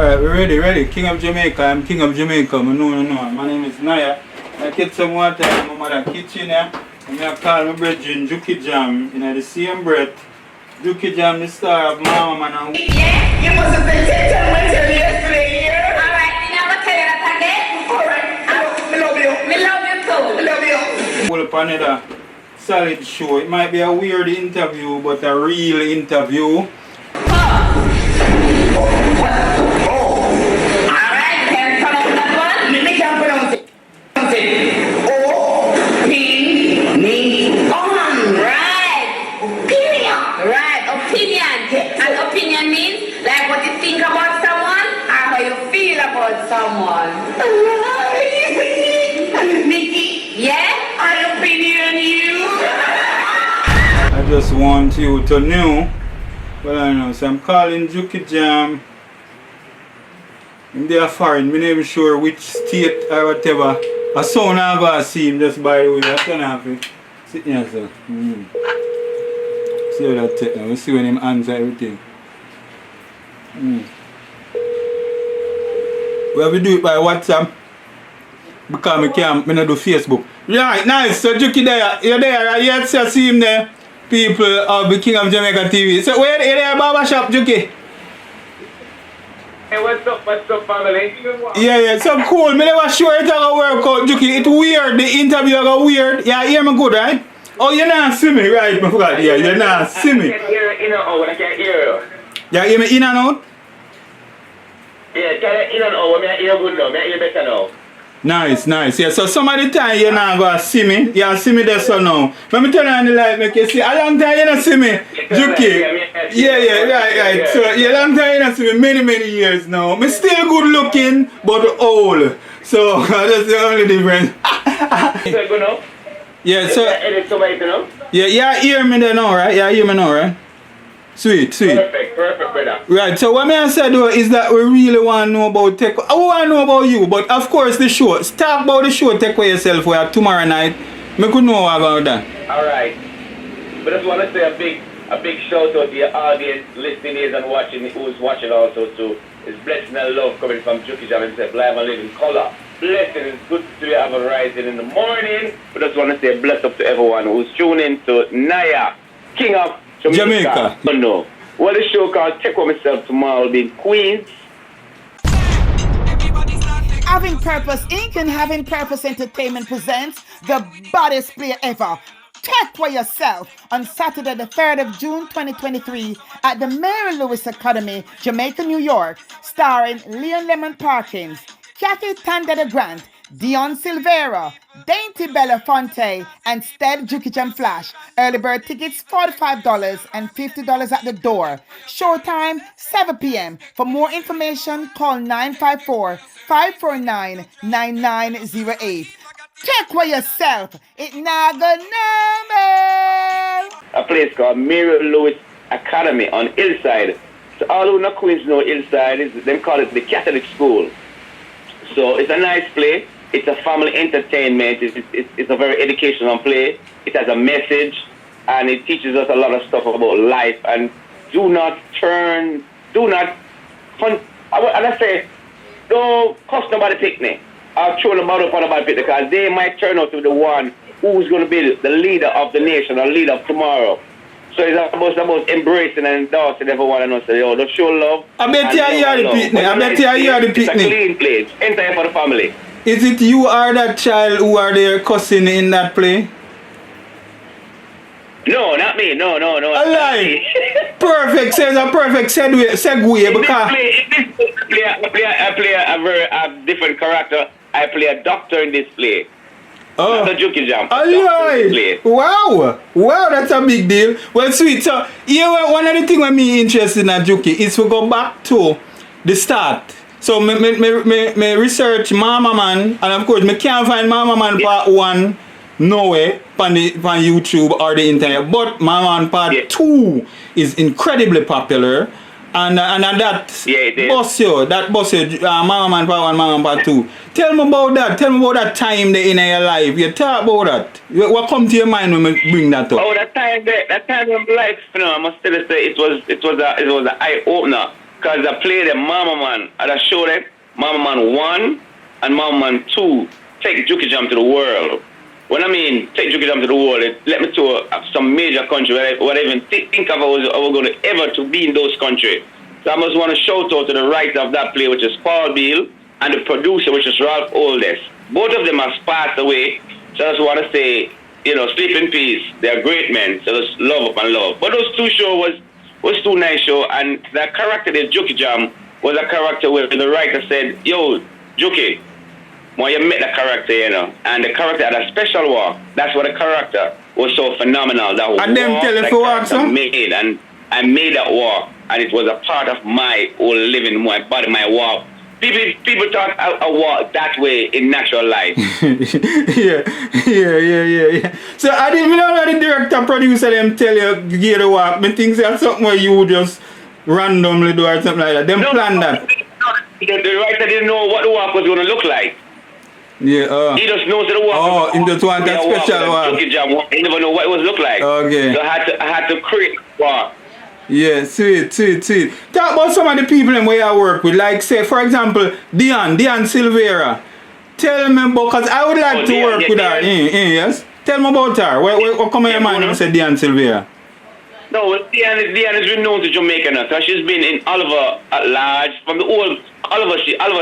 Alright, we're ready. King of Jamaica. I'm King of Jamaica. No. My name is Nyah. I get some water in my mother's kitchen here. And I call my brethren JOOKIE Jam in the same breath. JOOKIE Jam, the star of Mama Man and... Yeah, you must have been telling me yesterday, yeah? Alright, you never tell you that again? Alright, I love you. Me love you too. I love you. Pull up another solid show. It might be a weird interview, but a real interview. Alright, can you pronounce that one? Me can't pronounce it. Right. Opinion. Right, opinion. And opinion means like what you think about someone or how you feel about someone. Nikki, yeah? My opinion, you? I just want you to know. Well, I know, so I'm calling JOOKIE Jam. They are foreign, I'm not even sure which state or whatever. A son I go see him just by the way. That's gonna happen. Sit here, sir. See how that take now. We see when him answer everything. We have to do it by WhatsApp. Because I can't do Facebook. Right, nice. So JOOKIE there. You're there, right? You see him there. People of the King of Jamaica TV. So where are you there, barbershop, JOOKIE? Hey, what's up, family? Yeah, so cool. I never sure it's gonna work out, JOOKIE. It's weird. The interview is weird. Yeah, hear me good, right? Oh, you not see me, right? I forgot. Yeah, you not see me. I can't hear in and out. I can't hear you. Yeah, hear me in and out? Yeah, can I in and out? I hear good now. I hear better now. Nice. Yeah, so some of the time you're not gonna see me. You see me there so now. Let me turn on the light, make you see. A long time you don't see me, JOOKIE. Yeah, right. So a long time you don't see me, many years now. I'm still good looking, but old. So that's the only difference. Yeah, so yeah, hear me there now, right? Yeah, hear me now, right? Sweet. Perfect, brother. Right, so what I say though is that we really want to know about tech. I want to know about you, but of course the show. Talk about the show, Take For Yourself, where tomorrow night. I could know about that. Alright. But I just want to say a big shout out to your audience, listening is and watching, who's watching also too. It's blessing and love coming from JOOKIE Jam himself, live and live in color. Blessing, it's good to have a rising in the morning. But I just want to say bless up to everyone who's tuning to Nyah, King of Jamaica. No. What a show called Take For Myself tomorrow will be in Queens. Having Purpose Inc. and Having Purpose Entertainment presents the baddest play ever. Take For Yourself on Saturday the 3rd of June 2023 at the Mary Lewis Academy, Jamaica, New York, starring Leon Lemon Parkins, Kathy Tanda Grant, Dion Silvera, Dainty Belafonte, and Stede Flash. Early bird tickets $45 and $50 at the door. Showtime 7 p.m. For more information, call 954-549-9908. Take For Yourself. It not gonna A place called Mary Lewis Academy on Hillside. So all who know Queens know Hillside is them call it the Catholic school. So it's a nice play. It's a family entertainment. It's a very educational play. It has a message, and it teaches us a lot of stuff about life. And don't cost nobody picnic. I'll throw the bottle upon nobody picnic because they might turn out to be the one who's going to be the leader of the nation or leader of tomorrow. So it's about embracing and endorsing everyone and say, yo, just show love. I bet you are the picnic. It's a clean place. Enter for the family. Is it you or that child who are there cussing in that play? No, not me. No. A lie. Perfect. Says a perfect segue because... In this play, I play a different character. I play a doctor in this play. Oh, the JOOKIE Jam. Wow, that's a big deal. Well, sweet. So, one of the things that me interested in a JOOKIE is to go back to the start. So, me research Mama Man, and of course, me can't find Mama Man part 1 nowhere on YouTube or the internet. But Mama Man part 2 is incredibly popular. And that bus you, Mama Man part 1, Mama Man part 2. Tell me about that. Tell me about that time there in your life. You talk about that. What come to your mind when we bring that up? Oh, that time in life, I must still say it was an eye opener. because I played the Mama Man and I showed them Mama Man 1 and Mama Man 2 take Jookie Jam to the world. When I mean take Jookie Jam to the world, it let me to some major country where I even think of I was going to ever to be in those countries. So I must want to shout out to the writer of that play, which is Paul Beal, and the producer, which is Ralph Oldest. Both of them have passed away. So I just want to say, sleep in peace. They're great men. So just love up and love. But those two shows was two nice shows, and that character, the Jookie Jam, was a character where the writer said, yo, Jookie, when you met the character, and the character had a special walk. That's what the character was so phenomenal. That and them tell you for walk, so? Made, and I made that walk, and it was a part of my whole living, my body, my walk. People thought I walk that way in natural life. yeah. So I didn't know the director, producer, them tell you get the walk. Me think that's something where you would just randomly do or something like that. Them plan that. The writer didn't know what the walk was going to look like. Yeah. He just knows that the walk. He just want that special walk. He never know what it was look like. Okay. So I had to create a walk. Yeah, sweet. Talk about some of the people in where I work with, like say, for example, Dion Silvera. Tell me about, because I would like to work with her. Yes. Tell me about her. What come in your mind when you say Dion Silvera? No, Dion is renowned to Jamaica now. So she's been in Oliver at large, from the old Oliver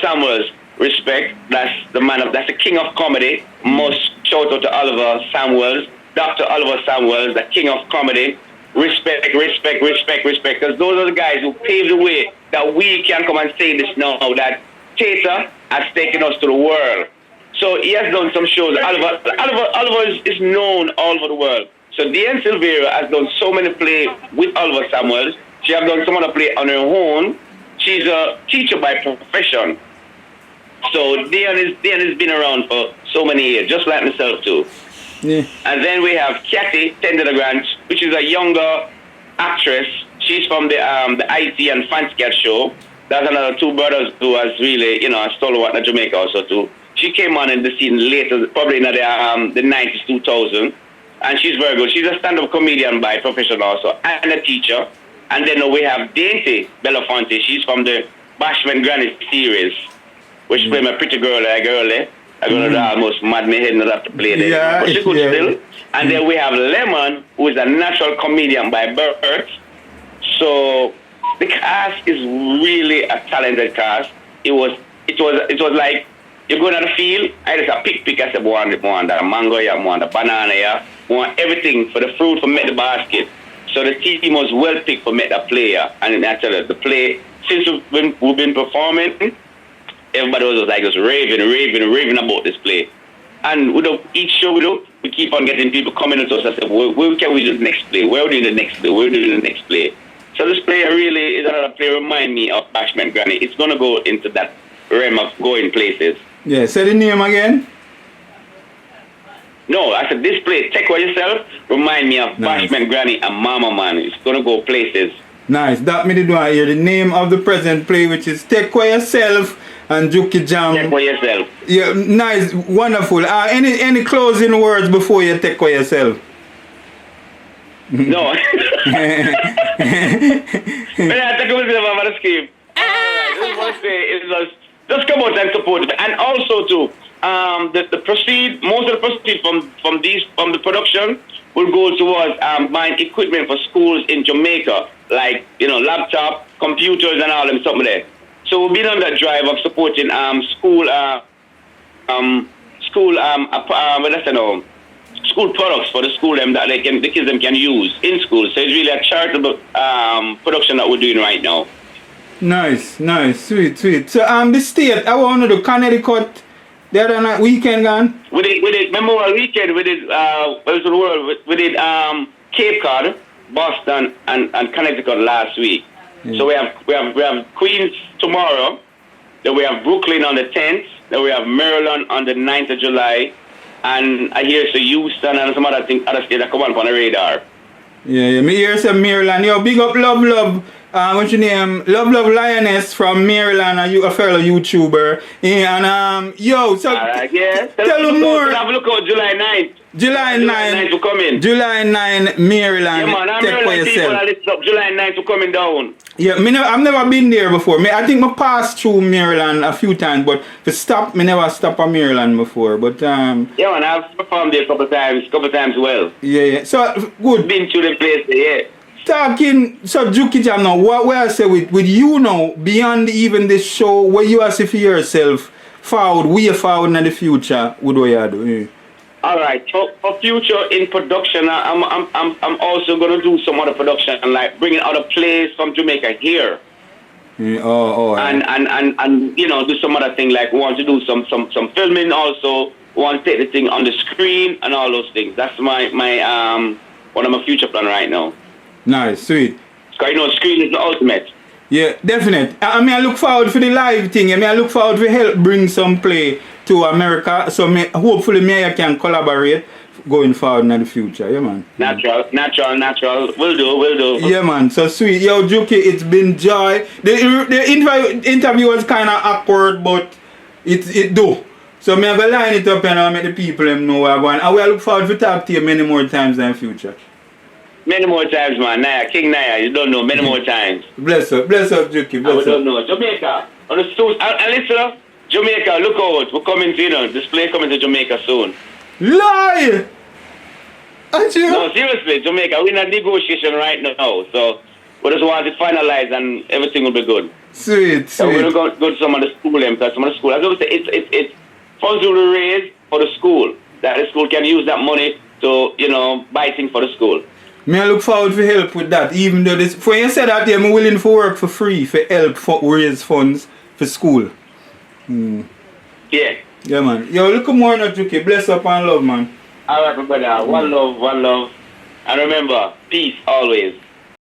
Samuels. Respect. That's the king of comedy. Most shout out to Oliver Samuels, Dr. Oliver Samuels, the king of comedy. Respect, because those are the guys who paved the way that we can come and say this now, that theater has taken us to the world. So he has done some shows. Oliver is known all over the world. So Dion Silvera has done so many plays with Oliver Samuels. She has done some other play on her own. She's a teacher by profession. So Dion has been around for so many years, just like myself too. Yeah. And then we have Kathy Tendergrant, which is a younger actress. She's from the IT and Fancy show. That's another two brothers who has really, a stalwart in Jamaica also too. She came on in the scene later, probably in the 90s, 2000. And she's very good. She's a stand-up comedian by profession also, and a teacher. And then we have Dainty Belafonte. She's from the Bashment Granny series, which played my pretty girl, a girl that almost mad me head not have to play there. Yeah, but she could still. And then we have Lemon, who is a natural comedian by birth. So the cast is really a talented cast. It was like you go down the field, I just pick, I said, want the mango, want the banana, want everything for the fruit for make the basket. So the team was well picked for make that player. And actually the play, since we've been performing, everybody was like just raving about this play. And with each show we do, we keep on getting people coming to us and say, where can we do the next play? Where are we doing the next play? Where are we doing the next play? So this play really is another play remind me of Bashment Granny. It's going to go into that realm of going places. Yeah, say the name again. No, I said this play, Take Care of Yourself, remind me of Bashment Granny and Mama Man. It's going to go places. Nice. That me did want to hear the name of the present play, which is Take Care of Yourself and Jookie Jam. Take Care of Yourself. Yeah, nice, wonderful. Any closing words before you take care of yourself? No. But I take over the scheme. Just want to say, just come out and support it. And also too, most of the proceeds from the production will go towards buying equipment for schools in Jamaica, like laptop, computers, and all them something there. So we've been on that drive of supporting school products for the school them that the kids them can use in school. So it's really a charitable production that we're doing right now. Nice, sweet. So the state, I want to do Connecticut the other night, weekend gone. We did Memorial Weekend. We did we did Cape Cod, Boston, and Connecticut last week. Yeah. So we have Queens tomorrow. Then we have Brooklyn on the 10th. Then we have Maryland on the 9th of July. And I hear Houston and some other states that come on the radar. Yeah, me hear some Maryland. Yo, big up Love. What's your name? Love Lioness from Maryland, a fellow YouTuber. Yeah, and so yeah. tell them more. Have a look out July 9th. July 9 to come in. July 9, Maryland. Yeah, man, I'm Take for Maryland people yourself. are listen up. July 9 to coming down. Yeah, I've never been there before. I think I passed through Maryland a few times, but to stop, me never stop at Maryland before. But Yeah, man, I've performed there a couple times well. yeah. So good. Been to the place, yeah. Talking, so JOOKIE Jam now, what I say with you now, beyond even this show, what you are say for yourself, way forward in the future, what do you do? Yeah. All right, for future in production, I'm also gonna do some other production, like bringing other plays from Jamaica here, Yeah, and you know, do some other thing, like want to do some filming also, want to take the thing on the screen and all those things. That's my one of my future plan right now. Nice, sweet. Because you know, screen is the ultimate. Yeah, definite. I mean, I look forward for the live thing. I mean, I look forward to help bring some play to America. So hopefully me I can collaborate going forward in the future. Yeah, man. Natural. Will do. Yeah, man. So sweet. Yo, JOOKIE, it's been joy. The interview was kind of awkward, but it do. So me I go line it up and I'll make the people them know where I'm going. And we look forward to talk to you many more times in the future. Many more times, man. Nyah, King Nyah, you don't know. Many more times. Bless up, JOOKIE. Bless I up. don't know. Jamaica. On the soon. And listen, Jamaica, look out. We're coming to, you know, this play coming to Jamaica soon. Lie! Aren't you? No, seriously, Jamaica, we're in a negotiation right now. So we just want it finalized and everything will be good. Sweet. So we're going to go to some of the school, because some of the school, as I say, it's funds will be raised for the school. That the school can use that money to, you know, buy things for the school. Me I look forward to help with that, even though this, when you said that, I'm willing to work for free for help for raise funds for school. Yeah. Yeah, man. Yo, look more now, JOOKIE. Bless up and love, man. All right, brother. One love. And remember, peace always.